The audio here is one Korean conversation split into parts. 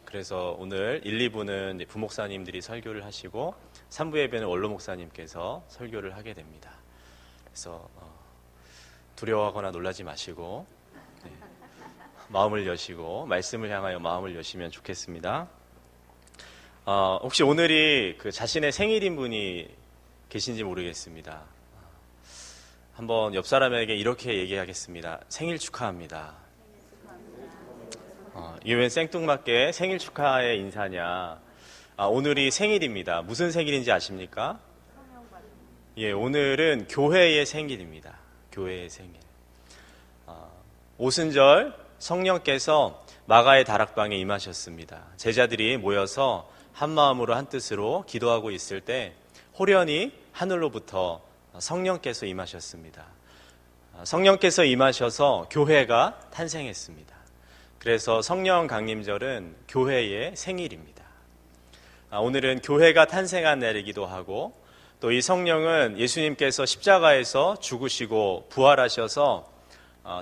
그래서 오늘 1, 2부는 부목사님들이 설교를 하시고 3부 예배는 원로 목사님께서 설교를 하게 됩니다. 그래서 두려워하거나 놀라지 마시고 마음을 여시고 말씀을 향하여 마음을 여시면 좋겠습니다. 혹시 오늘이 그 자신의 생일인 분이 계신지 모르겠습니다. 한번 옆 사람에게 이렇게 얘기하겠습니다. 생일 축하합니다. 이게 웬 생뚱맞게 생일 축하의 인사냐. 오늘이 생일입니다. 무슨 생일인지 아십니까? 예, 오늘은 교회의 생일입니다. 교회의 생일. 오순절 성령께서 마가의 다락방에 임하셨습니다. 제자들이 모여서 한 마음으로 한 뜻으로 기도하고 있을 때 호련히 하늘로부터 성령께서 임하셨습니다. 성령께서 임하셔서 교회가 탄생했습니다. 그래서 성령 강림절은 교회의 생일입니다. 오늘은 교회가 탄생한 날이기도 하고 또 이 성령은 예수님께서 십자가에서 죽으시고 부활하셔서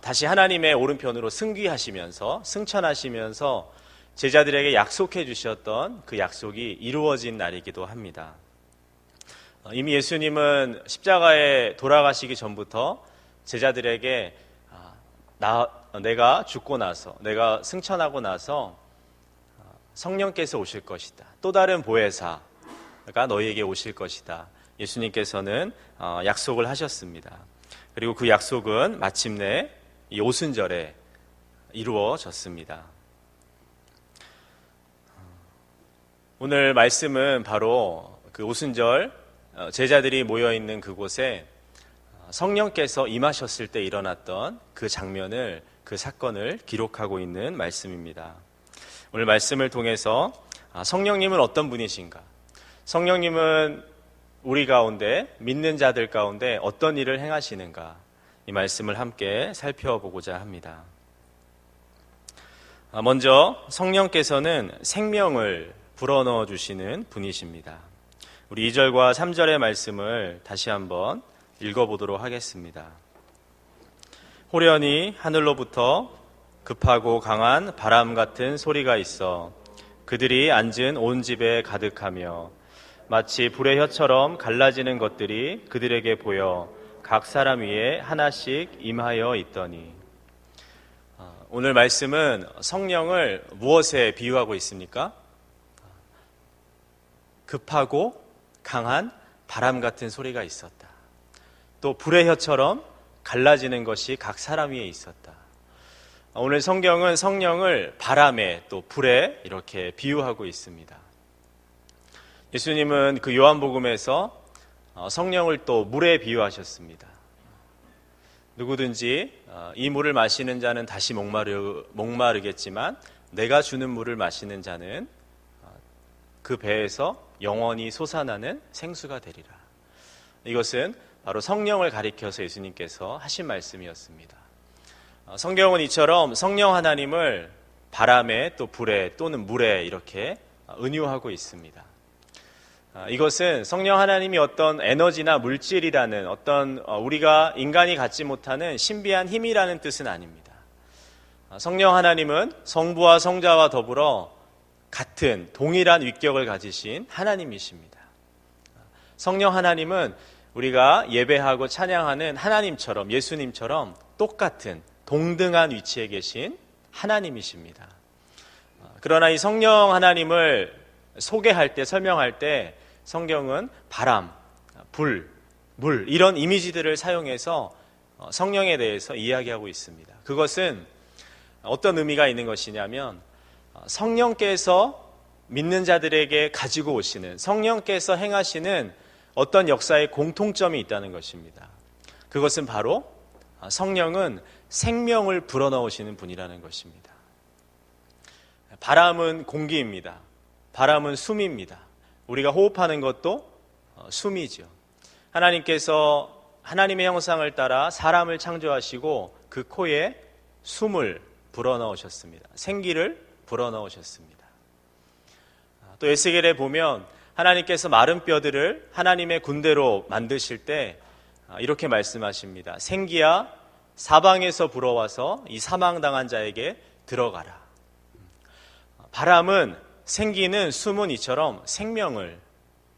다시 하나님의 오른편으로 승귀하시면서 승천하시면서 제자들에게 약속해 주셨던 그 약속이 이루어진 날이기도 합니다. 이미 예수님은 십자가에 돌아가시기 전부터 제자들에게 내가 죽고 나서 내가 승천하고 나서 성령께서 오실 것이다. 또 다른 보혜사가 너희에게 오실 것이다. 예수님께서는 약속을 하셨습니다. 그리고 그 약속은 마침내 이 오순절에 이루어졌습니다. 오늘 말씀은 바로 그 오순절 제자들이 모여있는 그곳에 성령께서 임하셨을 때 일어났던 그 장면을, 그 사건을 기록하고 있는 말씀입니다. 오늘 말씀을 통해서 성령님은 어떤 분이신가? 성령님은 우리 가운데, 믿는 자들 가운데 어떤 일을 행하시는가? 이 말씀을 함께 살펴보고자 합니다. 먼저 성령께서는 생명을 불어넣어 주시는 분이십니다. 우리 2절과 3절의 말씀을 다시 한번 읽어보도록 하겠습니다. 호련히 하늘로부터 급하고 강한 바람 같은 소리가 있어 그들이 앉은 온 집에 가득하며 마치 불의 혀처럼 갈라지는 것들이 그들에게 보여 각 사람 위에 하나씩 임하여 있더니. 오늘 말씀은 성령을 무엇에 비유하고 있습니까? 급하고 강한 바람 같은 소리가 있었다. 또 불의 혀처럼 갈라지는 것이 각 사람 위에 있었다. 오늘 성경은 성령을 바람에 또 불에 이렇게 비유하고 있습니다. 예수님은 그 요한복음에서 성령을 또 물에 비유하셨습니다. 누구든지 이 물을 마시는 자는 다시 목마르겠지만 내가 주는 물을 마시는 자는 그 배에서 영원히 솟아나는 생수가 되리라. 이것은 바로 성령을 가리켜서 예수님께서 하신 말씀이었습니다. 성경은 이처럼 성령 하나님을 바람에 또 불에 또는 물에 이렇게 은유하고 있습니다. 이것은 성령 하나님이 어떤 에너지나 물질이라는 어떤 우리가 인간이 갖지 못하는 신비한 힘이라는 뜻은 아닙니다. 성령 하나님은 성부와 성자와 더불어 같은 동일한 위격을 가지신 하나님이십니다. 성령 하나님은 우리가 예배하고 찬양하는 하나님처럼, 예수님처럼 똑같은 동등한 위치에 계신 하나님이십니다. 그러나 이 성령 하나님을 소개할 때, 설명할 때 성경은 바람, 불, 물 이런 이미지들을 사용해서 성령에 대해서 이야기하고 있습니다. 그것은 어떤 의미가 있는 것이냐면 성령께서 믿는 자들에게 가지고 오시는, 성령께서 행하시는 어떤 역사의 공통점이 있다는 것입니다. 그것은 바로 성령은 생명을 불어넣으시는 분이라는 것입니다. 바람은 공기입니다. 바람은 숨입니다. 우리가 호흡하는 것도 숨이죠. 하나님께서 하나님의 형상을 따라 사람을 창조하시고 그 코에 숨을 불어넣으셨습니다. 생기를 불어넣으셨습니다. 또 에스겔에 보면 하나님께서 마른 뼈들을 하나님의 군대로 만드실 때 이렇게 말씀하십니다. 생기야 사방에서 불어와서 이 사망당한 자에게 들어가라. 바람은 생기는 숨은 이처럼 생명을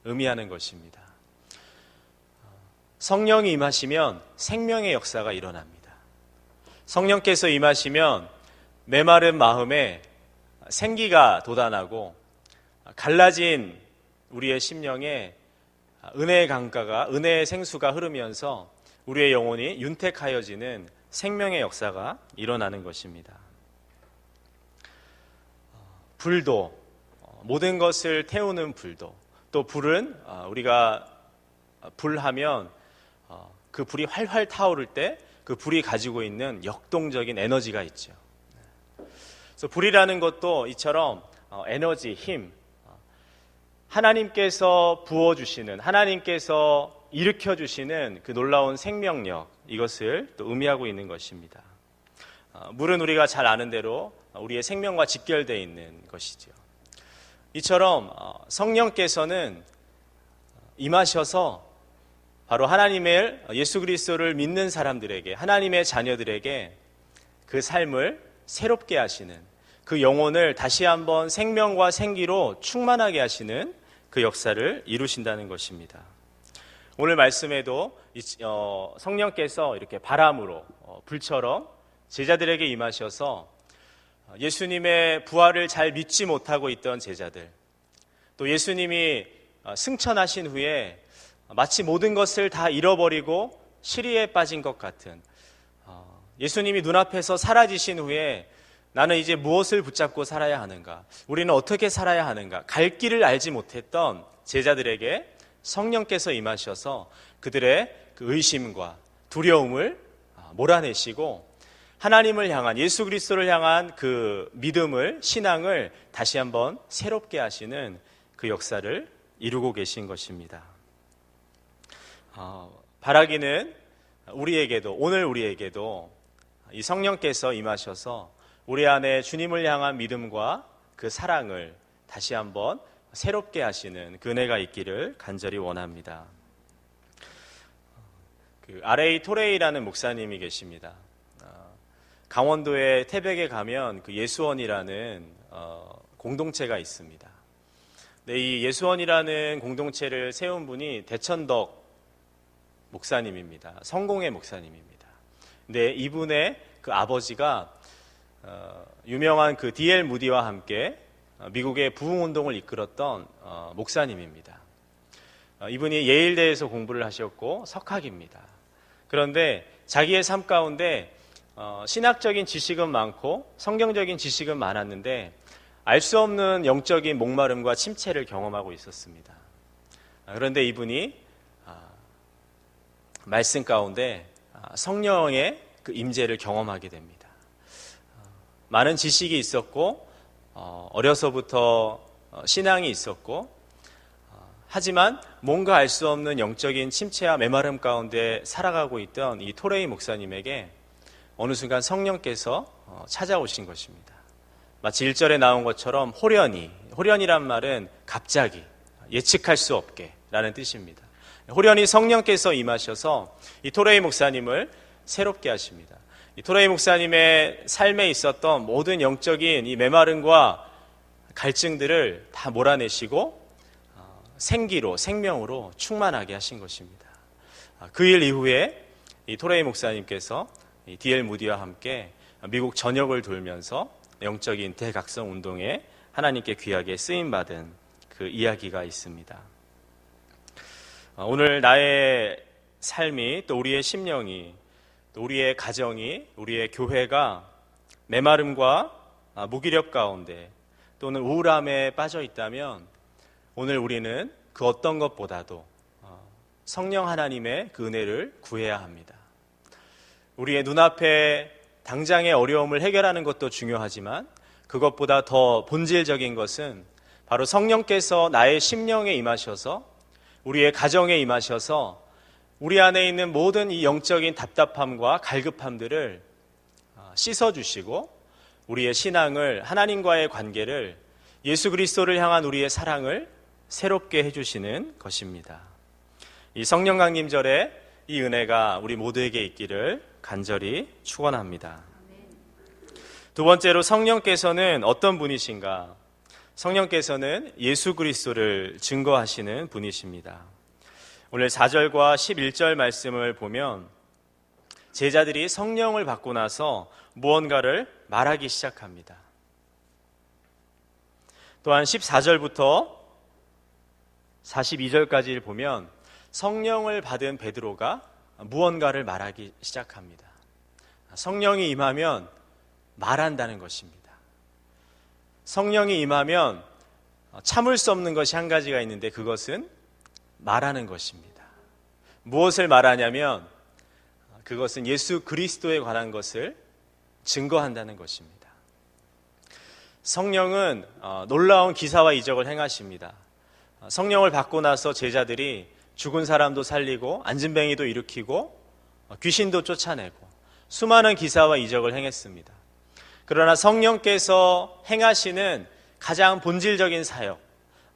의미하는 것입니다. 성령이 임하시면 생명의 역사가 일어납니다. 성령께서 임하시면 메마른 마음에 생기가 돋아나고 갈라진 우리의 심령에 은혜의 강가가, 은혜의 생수가 흐르면서 우리의 영혼이 윤택하여지는 생명의 역사가 일어나는 것입니다. 불도, 모든 것을 태우는 불도, 또 불은 우리가 불하면 그 불이 활활 타오를 때 그 불이 가지고 있는 역동적인 에너지가 있죠. 그래서 불이라는 것도 이처럼 에너지, 힘, 하나님께서 부어주시는, 하나님께서 일으켜주시는 그 놀라운 생명력, 이것을 또 의미하고 있는 것입니다. 물은 우리가 잘 아는 대로 우리의 생명과 직결되어 있는 것이죠. 이처럼 성령께서는 임하셔서 바로 하나님의 예수 그리스도를 믿는 사람들에게, 하나님의 자녀들에게 그 삶을 새롭게 하시는, 그 영혼을 다시 한번 생명과 생기로 충만하게 하시는 그 역사를 이루신다는 것입니다. 오늘 말씀에도 성령께서 이렇게 바람으로, 불처럼 제자들에게 임하셔서 예수님의 부활을 잘 믿지 못하고 있던 제자들, 또 예수님이 승천하신 후에 마치 모든 것을 다 잃어버리고 시리에 빠진 것 같은, 예수님이 눈앞에서 사라지신 후에 나는 이제 무엇을 붙잡고 살아야 하는가, 우리는 어떻게 살아야 하는가, 갈 길을 알지 못했던 제자들에게 성령께서 임하셔서 그들의 그 의심과 두려움을 몰아내시고 하나님을 향한, 예수 그리스도를 향한 그 믿음을, 신앙을 다시 한번 새롭게 하시는 그 역사를 이루고 계신 것입니다. 바라기는 우리에게도, 오늘 우리에게도 이 성령께서 임하셔서 우리 안에 주님을 향한 믿음과 그 사랑을 다시 한번 새롭게 하시는 그 은혜가 있기를 간절히 원합니다. 그 R.A. 토레이라는 목사님이 계십니다. 강원도의 태백에 가면 그 예수원이라는 공동체가 있습니다. 네, 이 예수원이라는 공동체를 세운 분이 대천덕 목사님입니다. 성공회 목사님입니다. 근데 이분의 그 아버지가 유명한 그 D.L. 무디와 함께 미국의 부흥운동을 이끌었던 목사님입니다. 이분이 예일대에서 공부를 하셨고 석학입니다. 그런데 자기의 삶 가운데 신학적인 지식은 많고 성경적인 지식은 많았는데 알 수 없는 영적인 목마름과 침체를 경험하고 있었습니다. 그런데 이분이 말씀 가운데 성령의 그 임재를 경험하게 됩니다. 많은 지식이 있었고 어려서부터 신앙이 있었고 하지만 뭔가 알 수 없는 영적인 침체와 메마름 가운데 살아가고 있던 이 토레이 목사님에게 어느 순간 성령께서 찾아오신 것입니다. 마치 1절에 나온 것처럼 호련이란 말은 갑자기, 예측할 수 없게 라는 뜻입니다. 호련히 성령께서 임하셔서 이 토레이 목사님을 새롭게 하십니다. 이 토레이 목사님의 삶에 있었던 모든 영적인 이 메마름과 갈증들을 다 몰아내시고 생기로, 생명으로 충만하게 하신 것입니다. 그 일 이후에 이 토레이 목사님께서 이 D.L. 무디와 함께 미국 전역을 돌면서 영적인 대각성 운동에 하나님께 귀하게 쓰임받은 그 이야기가 있습니다. 오늘 나의 삶이, 또 우리의 심령이, 또 우리의 가정이, 우리의 교회가 메마름과 무기력 가운데 또는 우울함에 빠져 있다면 오늘 우리는 그 어떤 것보다도 성령 하나님의 그 은혜를 구해야 합니다. 우리의 눈앞에 당장의 어려움을 해결하는 것도 중요하지만 그것보다 더 본질적인 것은 바로 성령께서 나의 심령에 임하셔서 우리의 가정에 임하셔서 우리 안에 있는 모든 이 영적인 답답함과 갈급함들을 씻어주시고 우리의 신앙을, 하나님과의 관계를, 예수 그리스도를 향한 우리의 사랑을 새롭게 해주시는 것입니다. 이 성령 강림절에 이 은혜가 우리 모두에게 있기를 간절히 축원합니다. 두 번째로 성령께서는 어떤 분이신가? 성령께서는 예수 그리스도를 증거하시는 분이십니다. 오늘 4절과 11절 말씀을 보면 제자들이 성령을 받고 나서 무언가를 말하기 시작합니다. 또한 14절부터 42절까지를 보면 성령을 받은 베드로가 무언가를 말하기 시작합니다. 성령이 임하면 말한다는 것입니다. 성령이 임하면 참을 수 없는 것이 한 가지가 있는데 그것은 말하는 것입니다. 무엇을 말하냐면 그것은 예수 그리스도에 관한 것을 증거한다는 것입니다. 성령은 놀라운 기사와 이적을 행하십니다. 성령을 받고 나서 제자들이 죽은 사람도 살리고 안진뱅이도 일으키고 귀신도 쫓아내고 수많은 기사와 이적을 행했습니다. 그러나 성령께서 행하시는 가장 본질적인 사역,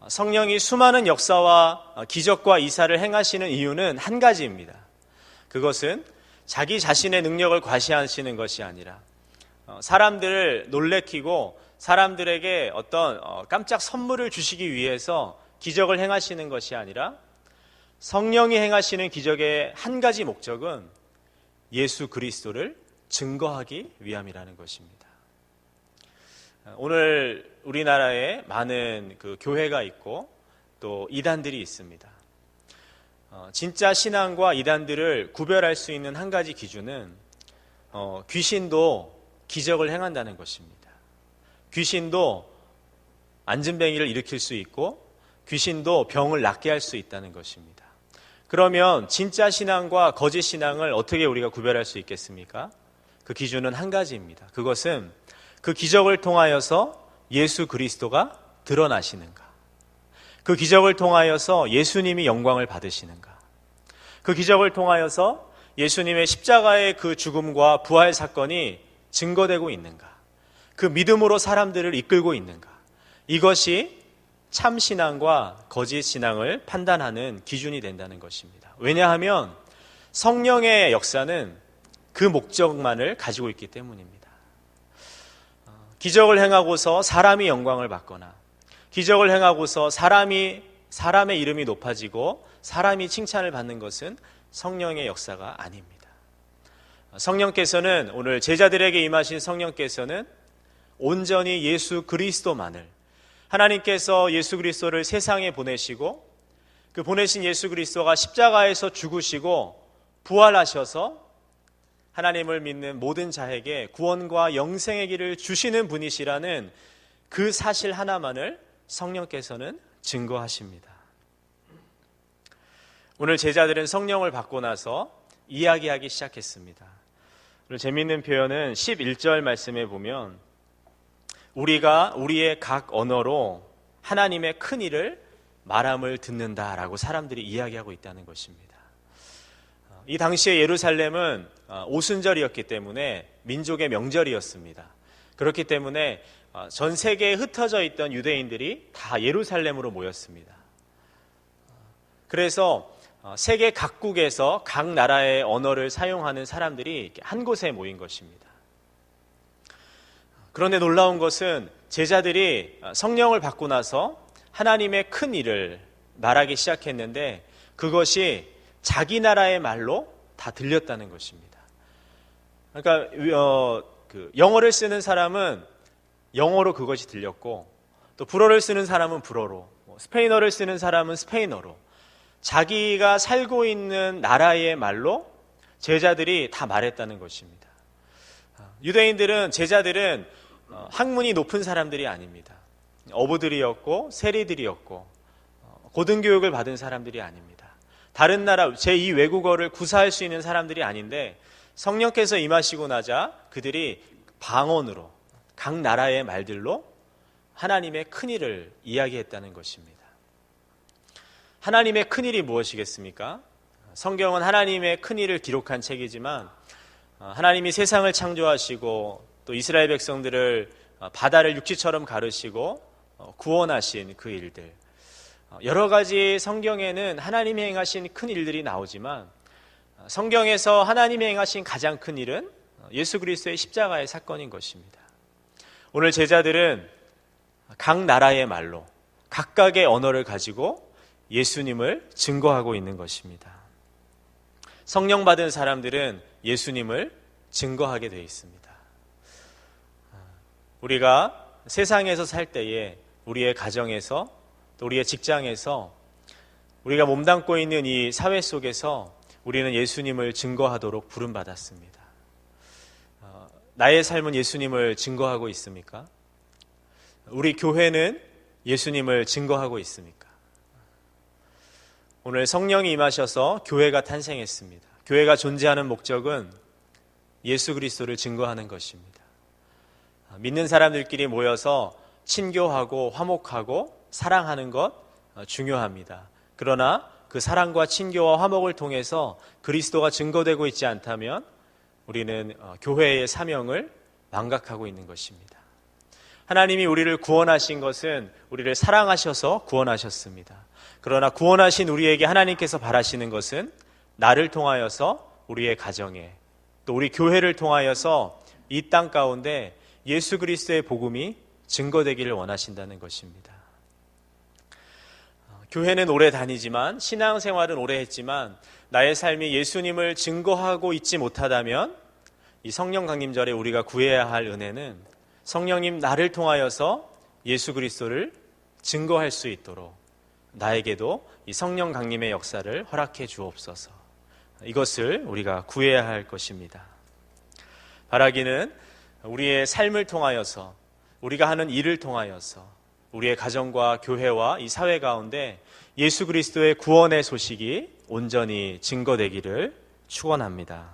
성령이 수많은 역사와 기적과 이사를 행하시는 이유는 한 가지입니다. 그것은 자기 자신의 능력을 과시하시는 것이 아니라 사람들을 놀래키고 사람들에게 어떤 깜짝 선물을 주시기 위해서 기적을 행하시는 것이 아니라 성령이 행하시는 기적의 한 가지 목적은 예수 그리스도를 증거하기 위함이라는 것입니다. 오늘 우리나라에 많은 교회가 있고 또 이단들이 있습니다. 진짜 신앙과 이단들을 구별할 수 있는 한 가지 기준은 귀신도 기적을 행한다는 것입니다. 귀신도 안진뱅이를 일으킬 수 있고 귀신도 병을 낫게 할 수 있다는 것입니다. 그러면 진짜 신앙과 거짓 신앙을 어떻게 우리가 구별할 수 있겠습니까? 그 기준은 한 가지입니다. 그것은 그 기적을 통하여서 예수 그리스도가 드러나시는가? 그 기적을 통하여서 예수님이 영광을 받으시는가? 그 기적을 통하여서 예수님의 십자가의 그 죽음과 부활 사건이 증거되고 있는가? 그 믿음으로 사람들을 이끌고 있는가? 이것이 참 신앙과 거짓 신앙을 판단하는 기준이 된다는 것입니다. 왜냐하면 성령의 역사는 그 목적만을 가지고 있기 때문입니다. 기적을 행하고서 사람이 영광을 받거나 기적을 행하고서 사람의 이름이 높아지고 사람이 칭찬을 받는 것은 성령의 역사가 아닙니다. 성령께서는 오늘 제자들에게 임하신 성령께서는 온전히 예수 그리스도만을 하나님께서 예수 그리스도를 세상에 보내시고 그 보내신 예수 그리스도가 십자가에서 죽으시고 부활하셔서 하나님을 믿는 모든 자에게 구원과 영생의 길을 주시는 분이시라는 그 사실 하나만을 성령께서는 증거하십니다. 오늘 제자들은 성령을 받고 나서 이야기하기 시작했습니다. 오늘 재미있는 표현은 11절 말씀에 보면 우리가 우리의 각 언어로 하나님의 큰 일을 말함을 듣는다라고 사람들이 이야기하고 있다는 것입니다. 이 당시에 예루살렘은 오순절이었기 때문에 민족의 명절이었습니다. 그렇기 때문에 전 세계에 흩어져 있던 유대인들이 다 예루살렘으로 모였습니다. 그래서 세계 각국에서 각 나라의 언어를 사용하는 사람들이 한 곳에 모인 것입니다. 그런데 놀라운 것은 제자들이 성령을 받고 나서 하나님의 큰 일을 말하기 시작했는데 그것이 자기 나라의 말로 다 들렸다는 것입니다. 그러니까 영어를 쓰는 사람은 영어로 그것이 들렸고 또 불어를 쓰는 사람은 불어로, 스페인어를 쓰는 사람은 스페인어로 자기가 살고 있는 나라의 말로 제자들이 다 말했다는 것입니다. 유대인들은 제자들은 학문이 높은 사람들이 아닙니다. 어부들이었고 세리들이었고 고등교육을 받은 사람들이 아닙니다. 다른 나라 제2 외국어를 구사할 수 있는 사람들이 아닌데 성령께서 임하시고 나자 그들이 방언으로 각 나라의 말들로 하나님의 큰일을 이야기했다는 것입니다. 하나님의 큰일이 무엇이겠습니까? 성경은 하나님의 큰일을 기록한 책이지만 하나님이 세상을 창조하시고 또 이스라엘 백성들을 바다를 육지처럼 가르시고 구원하신 그 일들, 여러 가지 성경에는 하나님이 행하신 큰 일들이 나오지만 성경에서 하나님이 행하신 가장 큰 일은 예수 그리스도의 십자가의 사건인 것입니다. 오늘 제자들은 각 나라의 말로 각각의 언어를 가지고 예수님을 증거하고 있는 것입니다. 성령 받은 사람들은 예수님을 증거하게 되어 있습니다. 우리가 세상에서 살 때에 우리의 가정에서 또 우리의 직장에서 우리가 몸담고 있는 이 사회 속에서 우리는 예수님을 증거하도록 부름받았습니다. 나의 삶은 예수님을 증거하고 있습니까? 우리 교회는 예수님을 증거하고 있습니까? 오늘 성령이 임하셔서 교회가 탄생했습니다. 교회가 존재하는 목적은 예수 그리스도를 증거하는 것입니다. 믿는 사람들끼리 모여서 친교하고 화목하고 사랑하는 것 중요합니다. 그러나 그 사랑과 친교와 화목을 통해서 그리스도가 증거되고 있지 않다면 우리는 교회의 사명을 망각하고 있는 것입니다. 하나님이 우리를 구원하신 것은 우리를 사랑하셔서 구원하셨습니다. 그러나 구원하신 우리에게 하나님께서 바라시는 것은 나를 통하여서 우리의 가정에 또 우리 교회를 통하여서 이 땅 가운데 예수 그리스도의 복음이 증거되기를 원하신다는 것입니다. 교회는 오래 다니지만 신앙생활은 오래 했지만 나의 삶이 예수님을 증거하고 있지 못하다면 이 성령 강림절에 우리가 구해야 할 은혜는 성령님 나를 통하여서 예수 그리스도를 증거할 수 있도록 나에게도 이 성령 강림의 역사를 허락해 주옵소서. 이것을 우리가 구해야 할 것입니다. 바라기는 우리의 삶을 통하여서 우리가 하는 일을 통하여서 우리의 가정과 교회와 이 사회 가운데 예수 그리스도의 구원의 소식이 온전히 증거되기를 축원합니다.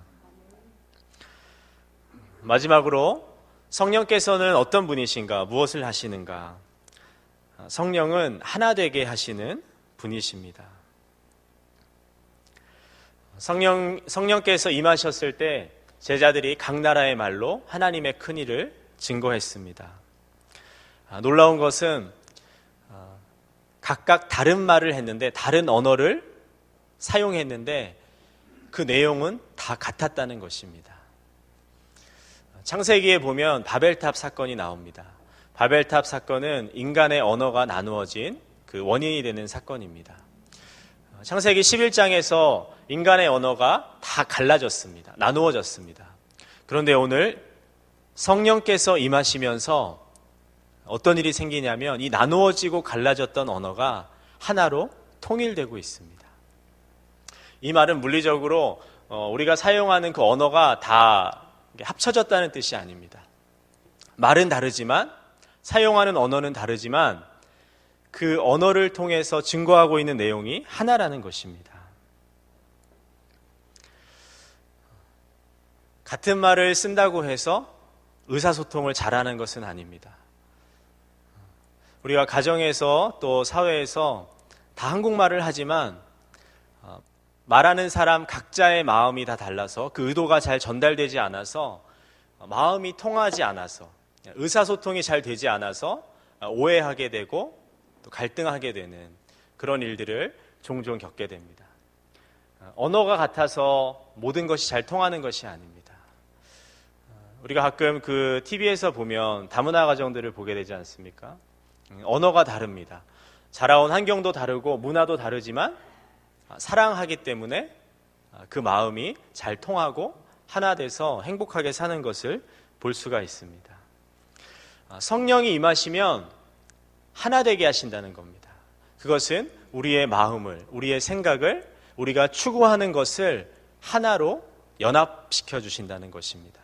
마지막으로 성령께서는 어떤 분이신가, 무엇을 하시는가? 성령은 하나 되게 하시는 분이십니다. 성령께서 임하셨을 때 제자들이 각 나라의 말로 하나님의 큰일을 증거했습니다. 놀라운 것은 각각 다른 말을 했는데 다른 언어를 사용했는데 그 내용은 다 같았다는 것입니다. 창세기에 보면 바벨탑 사건이 나옵니다. 바벨탑 사건은 인간의 언어가 나누어진 그 원인이 되는 사건입니다. 창세기 11장에서 인간의 언어가 다 갈라졌습니다. 나누어졌습니다. 그런데 오늘 성령께서 임하시면서 어떤 일이 생기냐면 이 나누어지고 갈라졌던 언어가 하나로 통일되고 있습니다. 이 말은 물리적으로 우리가 사용하는 그 언어가 다 합쳐졌다는 뜻이 아닙니다. 말은 다르지만 사용하는 언어는 다르지만 그 언어를 통해서 증거하고 있는 내용이 하나라는 것입니다. 같은 말을 쓴다고 해서 의사소통을 잘하는 것은 아닙니다. 우리가 가정에서 또 사회에서 다 한국말을 하지만 말하는 사람 각자의 마음이 다 달라서 그 의도가 잘 전달되지 않아서 마음이 통하지 않아서 의사소통이 잘 되지 않아서 오해하게 되고 또 갈등하게 되는 그런 일들을 종종 겪게 됩니다. 언어가 같아서 모든 것이 잘 통하는 것이 아닙니다. 우리가 가끔 그 TV에서 보면 다문화 가정들을 보게 되지 않습니까? 언어가 다릅니다. 자라온 환경도 다르고 문화도 다르지만 사랑하기 때문에 그 마음이 잘 통하고 하나 돼서 행복하게 사는 것을 볼 수가 있습니다. 성령이 임하시면 하나 되게 하신다는 겁니다. 그것은 우리의 마음을, 우리의 생각을 우리가 추구하는 것을 하나로 연합시켜 주신다는 것입니다.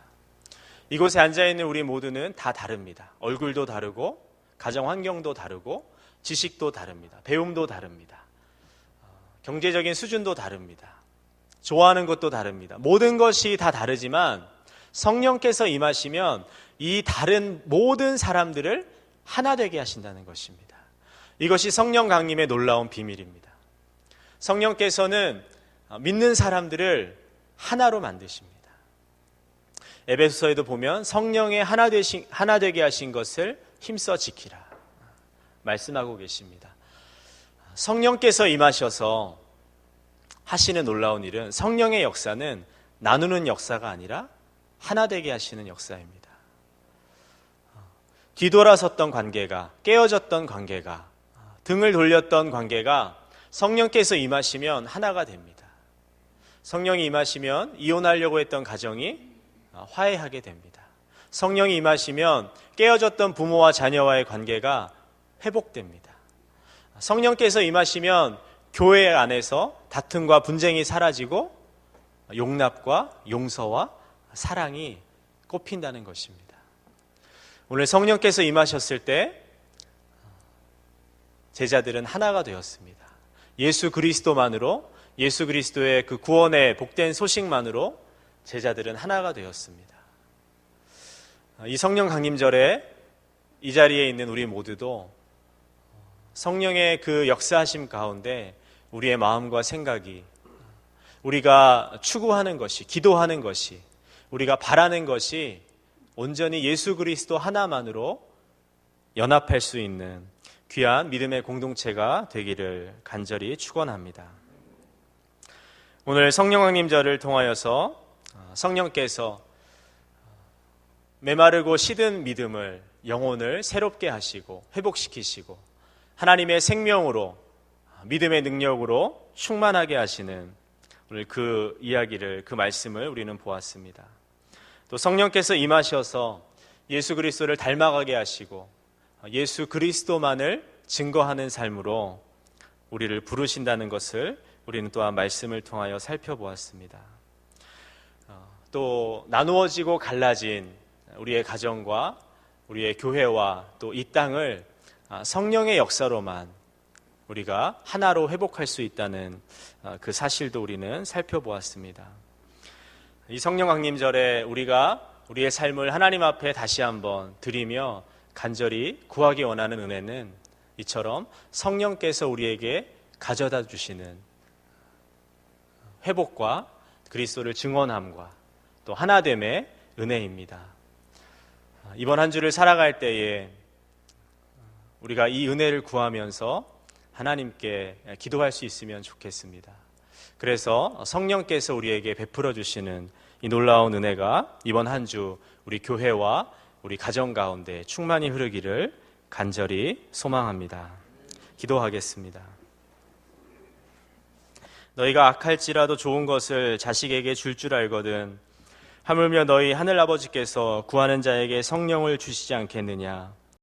이곳에 앉아있는 우리 모두는 다 다릅니다. 얼굴도 다르고 가정 환경도 다르고 지식도 다릅니다. 배움도 다릅니다. 경제적인 수준도 다릅니다. 좋아하는 것도 다릅니다. 모든 것이 다 다르지만 성령께서 임하시면 이 다른 모든 사람들을 하나 되게 하신다는 것입니다. 이것이 성령 강림의 놀라운 비밀입니다. 성령께서는 믿는 사람들을 하나로 만드십니다. 에베소서에도 보면 성령의 하나 되게 하신 것을 힘써 지키라 말씀하고 계십니다. 성령께서 임하셔서 하시는 놀라운 일은 성령의 역사는 나누는 역사가 아니라 하나 되게 하시는 역사입니다. 뒤돌아섰던 관계가, 깨어졌던 관계가, 등을 돌렸던 관계가 성령께서 임하시면 하나가 됩니다. 성령이 임하시면 이혼하려고 했던 가정이 화해하게 됩니다. 성령이 임하시면 깨어졌던 부모와 자녀와의 관계가 회복됩니다. 성령께서 임하시면 교회 안에서 다툼과 분쟁이 사라지고 용납과 용서와 사랑이 꽃핀다는 것입니다. 오늘 성령께서 임하셨을 때 제자들은 하나가 되었습니다. 예수 그리스도만으로, 예수 그리스도의 그 구원의 복된 소식만으로 제자들은 하나가 되었습니다. 이 성령 강림절에 이 자리에 있는 우리 모두도 성령의 그 역사하심 가운데 우리의 마음과 생각이, 우리가 추구하는 것이, 기도하는 것이, 우리가 바라는 것이 온전히 예수 그리스도 하나만으로 연합할 수 있는 귀한 믿음의 공동체가 되기를 간절히 축원합니다. 오늘 성령 강림절을 통하여서 성령께서 메마르고 시든 믿음을, 영혼을 새롭게 하시고 회복시키시고 하나님의 생명으로, 믿음의 능력으로 충만하게 하시는 오늘 그 이야기를, 그 말씀을 우리는 보았습니다. 또 성령께서 임하셔서 예수 그리스도를 닮아가게 하시고 예수 그리스도만을 증거하는 삶으로 우리를 부르신다는 것을 우리는 또한 말씀을 통하여 살펴보았습니다. 또 나누어지고 갈라진 우리의 가정과 우리의 교회와 또 이 땅을 성령의 역사로만 우리가 하나로 회복할 수 있다는 그 사실도 우리는 살펴보았습니다. 이 성령 강림절에 우리가 우리의 삶을 하나님 앞에 다시 한번 드리며 간절히 구하기 원하는 은혜는 이처럼 성령께서 우리에게 가져다 주시는 회복과 그리스도를 증언함과 또 하나됨의 은혜입니다. 이번 한 주를 살아갈 때에 우리가 이 은혜를 구하면서 하나님께 기도할 수 있으면 좋겠습니다. 그래서 성령께서 우리에게 베풀어 주시는 이 놀라운 은혜가 이번 한 주 우리 교회와 우리 가정 가운데 충만히 흐르기를 간절히 소망합니다. 기도하겠습니다. 너희가 악할지라도 좋은 것을 자식에게 줄 알거든 하물며 너희 하늘아버지께서 구하는 자에게 성령을 주시지 않겠느냐.